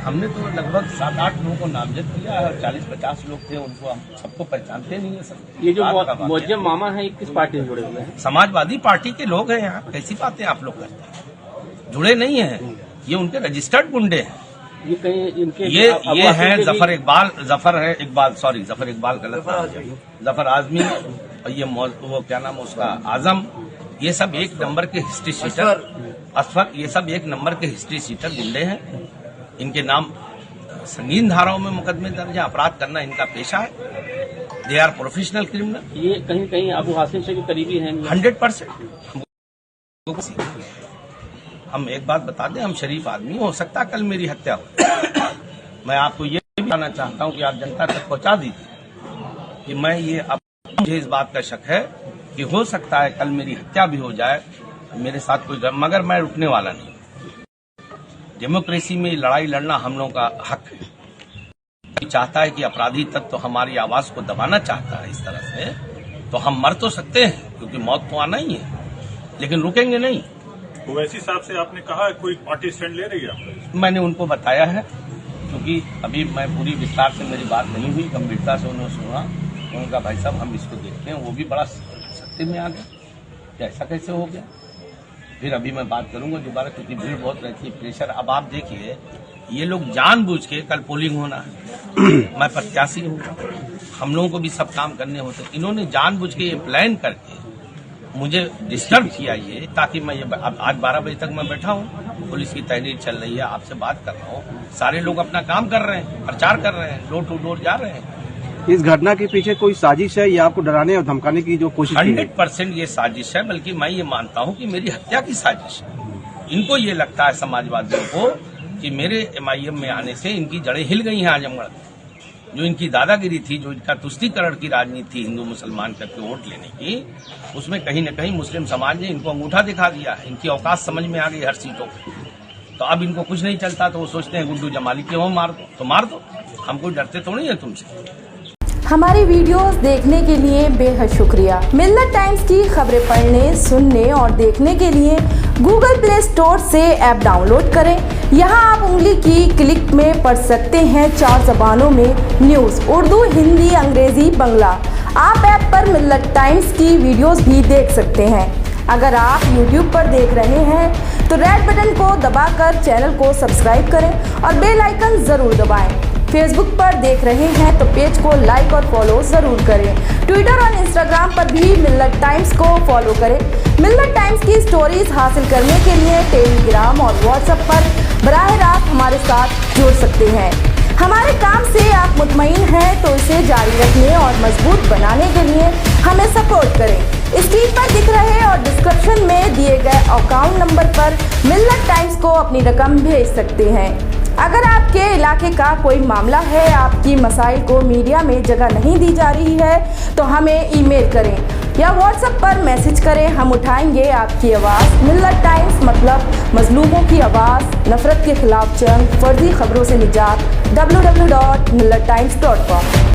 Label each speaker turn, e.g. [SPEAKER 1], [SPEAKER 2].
[SPEAKER 1] हमने तो लगभग 7-8 लोगों को नामजद किया है और 40-50 लोग थे, उनको हम सबको पहचानते नहीं है सर।
[SPEAKER 2] ये जो मुअज्जम मामा है किस पार्टी से जुड़े हुए हैं?
[SPEAKER 1] समाजवादी पार्टी के लोग हैं यहाँ। कैसी बातें आप लोग करते हैं? जुड़े नहीं हैं, ये उनके रजिस्टर्ड गुंडे हैं।
[SPEAKER 2] ये कहीं इनके
[SPEAKER 1] ये हैं जफर इकबाल गलत नाम है, जफर आजमी और ये वो क्या नाम है उसका, आजम। ये सब एक नंबर के हिस्ट्री सीटर, असफर, ये सब एक नंबर के हिस्ट्री सीटर गुंडे हैं। इनके नाम संगीन धाराओं में मुकदमे दर्ज है। अपराध करना इनका पेशा है। They are professional criminal.
[SPEAKER 2] ये कहीं कहीं अबू हासिम से भी करीबी हैं।
[SPEAKER 1] 100%। हम एक बात बता दें, हम शरीफ आदमी, हो सकता है कल मेरी हत्या हो। मैं आपको ये भी बताना चाहता हूं कि आप जनता तक पहुंचा दीजिए कि मैं ये, अब मुझे इस बात का शक है कि हो सकता है कल मेरी हत्या भी हो जाए, मेरे साथ कोई, मगर मैं रुकने वाला नहीं। डेमोक्रेसी में लड़ाई लड़ना हम लोगों का हक है। चाहता है कि अपराधी तत्व तो हमारी आवाज को दबाना चाहता है इस तरह से, तो हम मर तो सकते हैं क्योंकि मौत तो आना ही है, लेकिन रुकेंगे नहीं।
[SPEAKER 3] ओवैसी साहब से आपने कहा है कोई पार्टी स्टैंड ले रही है?
[SPEAKER 1] मैंने उनको बताया है, क्योंकि अभी मैं पूरी विस्तार से मेरी बात नहीं हुई, गंभीरता से उन्होंने सुना। उनका भाई साहब हम इसको देखते हैं, वो भी बड़ा सख्ती में आ गया कि ऐसा कैसे हो गया। फिर अभी मैं बात करूंगा दोबारा, क्योंकि भीड़ बहुत रहती है, प्रेशर। अब आप देखिए, ये लोग जानबूझ के, कल पोलिंग होना है, मैं प्रत्याशी हूँ, हम लोगों को भी सब काम करने होते, इन्होंने जानबूझ के ये प्लान करके मुझे डिस्टर्ब किया ये, ताकि मैं ये, अब आज 12 बजे तक मैं बैठा हूँ, पुलिस की तहरीर चल रही है, आपसे बात कर रहा हूँ, सारे लोग अपना काम कर रहे हैं, प्रचार कर रहे हैं, डोर टू डोर जा रहे हैं।
[SPEAKER 4] इस घटना के पीछे कोई साजिश है या आपको डराने और धमकाने की जो कोशिश की है?
[SPEAKER 1] 100% ये साजिश है, बल्कि मैं ये मानता हूँ कि मेरी हत्या की साजिश है। इनको ये लगता है समाजवादियों को कि मेरे MIM में आने से इनकी जड़ें हिल गई हैं आजमगढ़ में। जो इनकी दादागिरी थी, जो इनका तुष्टीकरण की राजनीति थी हिंदू मुसलमान करके वोट लेने की, उसमें कहीं न कहीं मुस्लिम समाज ने इनको अंगूठा दिखा दिया है। इनकी औकात समझ में आ गई हर सीटों पर। तो अब इनको कुछ नहीं चलता तो वो सोचते हैं गुड्डू जमाली के वो मार दो, तो मार दो, हम कोई डरते तो नहीं है तुमसे।
[SPEAKER 5] हमारी वीडियोस देखने के लिए बेहद शुक्रिया। मिल्लत टाइम्स की खबरें पढ़ने, सुनने और देखने के लिए गूगल प्ले स्टोर से ऐप डाउनलोड करें। यहां आप उंगली की क्लिक में पढ़ सकते हैं 4 जबानों में न्यूज़, उर्दू, हिंदी, अंग्रेजी, बांग्ला। आप ऐप पर मिल्लत टाइम्स की वीडियोस भी देख सकते हैं। अगर आप YouTube पर देख रहे हैं तो रेड बटन को दबाकर चैनल को सब्सक्राइब करें और बेल आइकन जरूर दबाएं। फेसबुक पर देख रहे हैं तो पेज को लाइक और फॉलो जरूर करें। ट्विटर और इंस्टाग्राम पर भी मिल्लत टाइम्स को फॉलो करें। मिल्लत टाइम्स की स्टोरीज हासिल करने के लिए टेलीग्राम और व्हाट्सएप पर बराह रास्त हमारे साथ जुड़ सकते हैं। हमारे काम से आप मुतमईन हैं तो इसे जारी रखने और मजबूत बनाने के लिए हमें सपोर्ट करें। स्क्रीन पर दिख रहे और डिस्क्रिप्शन में दिए गए अकाउंट नंबर पर मिल्लत टाइम्स को अपनी रकम भेज सकते हैं। अगर आपके इलाके का कोई मामला है, आपकी मसाइल को मीडिया में जगह नहीं दी जा रही है, तो हमें ईमेल करें या व्हाट्सएप पर मैसेज करें। हम उठाएंगे आपकी आवाज़। मिल्लत टाइम्स मतलब मजलूमों की आवाज़, नफरत के खिलाफ जंग, फर्जी खबरों से निजात। www.millattimes.com